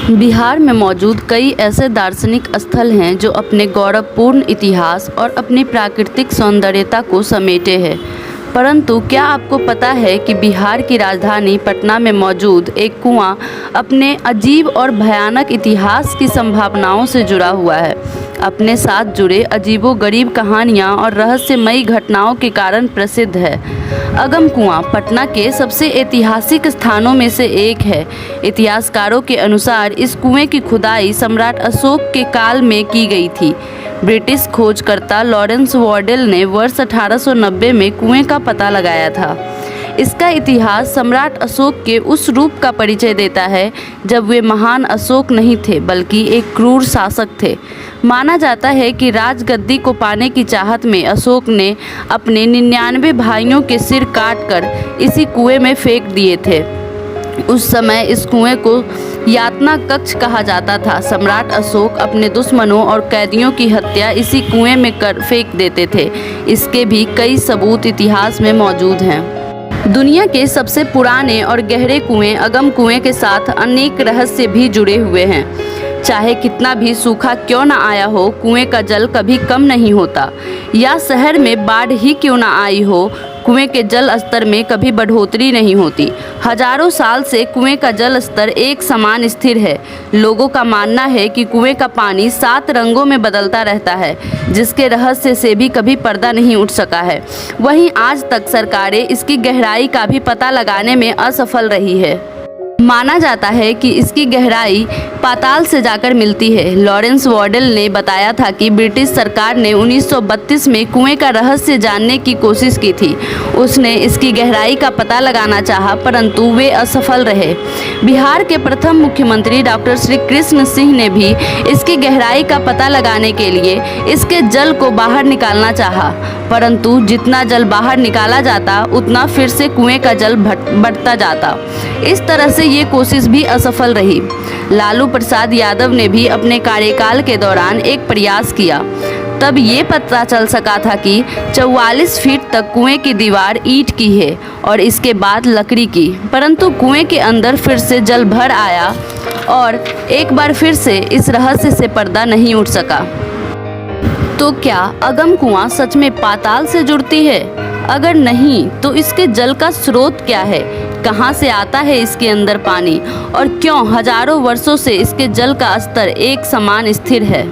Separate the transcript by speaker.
Speaker 1: बिहार में मौजूद कई ऐसे दार्शनिक स्थल हैं जो अपने गौरवपूर्ण इतिहास और अपनी प्राकृतिक सौंदर्यता को समेटे हैं। परंतु क्या आपको पता है कि बिहार की राजधानी पटना में मौजूद एक कुआं अपने अजीब और भयानक इतिहास की संभावनाओं से जुड़ा हुआ है। अपने साथ जुड़े अजीबोगरीब कहानियाँ और रहस्यमयी घटनाओं के कारण प्रसिद्ध है। अगम कुआं पटना के सबसे ऐतिहासिक स्थानों में से एक है। इतिहासकारों के अनुसार इस कुएं की खुदाई सम्राट अशोक के काल में की गई थी। ब्रिटिश खोजकर्ता लॉरेंस वॉर्डेल ने वर्ष 1890 में कुएं का पता लगाया था। इसका इतिहास सम्राट अशोक के उस रूप का परिचय देता है जब वे महान अशोक नहीं थे बल्कि एक क्रूर शासक थे। माना जाता है कि राजगद्दी को पाने की चाहत में अशोक ने अपने 99 भाइयों के सिर काटकर इसी कुएं में फेंक दिए थे। उस समय इस कुएं को यातना कक्ष कहा जाता था। सम्राट अशोक अपने दुश्मनों और कैदियों की हत्या इसी कुएं में कर फेंक देते थे। इसके भी कई सबूत इतिहास में मौजूद हैं। दुनिया के सबसे पुराने और गहरे कुएं अगम कुएं के साथ अनेक रहस्य भी जुड़े हुए हैं। चाहे कितना भी सूखा क्यों न आया हो, कुएं का जल कभी कम नहीं होता। या शहर में बाढ़ ही क्यों न आई हो, कुएं के जल स्तर में कभी बढ़ोतरी नहीं होती। हजारों साल से कुएं का जल स्तर एक समान स्थिर है। लोगों का मानना है कि कुएं का पानी 7 रंगों में बदलता रहता है, जिसके रहस्य से भी कभी पर्दा नहीं उठ सका है। वहीं आज तक सरकारें इसकी गहराई का भी पता लगाने में असफल रही है। माना जाता है कि इसकी गहराई पाताल से जाकर मिलती है। लॉरेंस वॉर्डेल ने बताया था कि ब्रिटिश सरकार ने 1932 में कुएं का रहस्य जानने की कोशिश की थी। उसने इसकी गहराई का पता लगाना चाहा, परंतु वे असफल रहे। बिहार के प्रथम मुख्यमंत्री डॉक्टर श्री कृष्ण सिंह ने भी इसकी गहराई का पता लगाने के लिए इसके जल को बाहर निकालना चाहा, परंतु जितना जल बाहर निकाला जाता उतना फिर से कुएं का जल बढ़ता जाता। इस तरह से ये कोशिश भी असफल रही। लालू प्रसाद यादव ने भी अपने कार्यकाल के दौरान एक प्रयास किया। तब ये पता चल सका था कि 44 फीट तक कुएं की दीवार ईंट की है और इसके बाद लकड़ी की, परंतु कुएं के अंदर फिर से जल भर आया और एक बार फिर से इस रहस्य से पर्दा नहीं उठ सका। तो क्या अगम कुआं सच में पाताल से जुड़ती है? अगर नहीं तो इसके जल का स्रोत क्या है? कहाँ से आता है इसके अंदर पानी? और क्यों हजारों वर्षों से इसके जल का स्तर एक समान स्थिर है?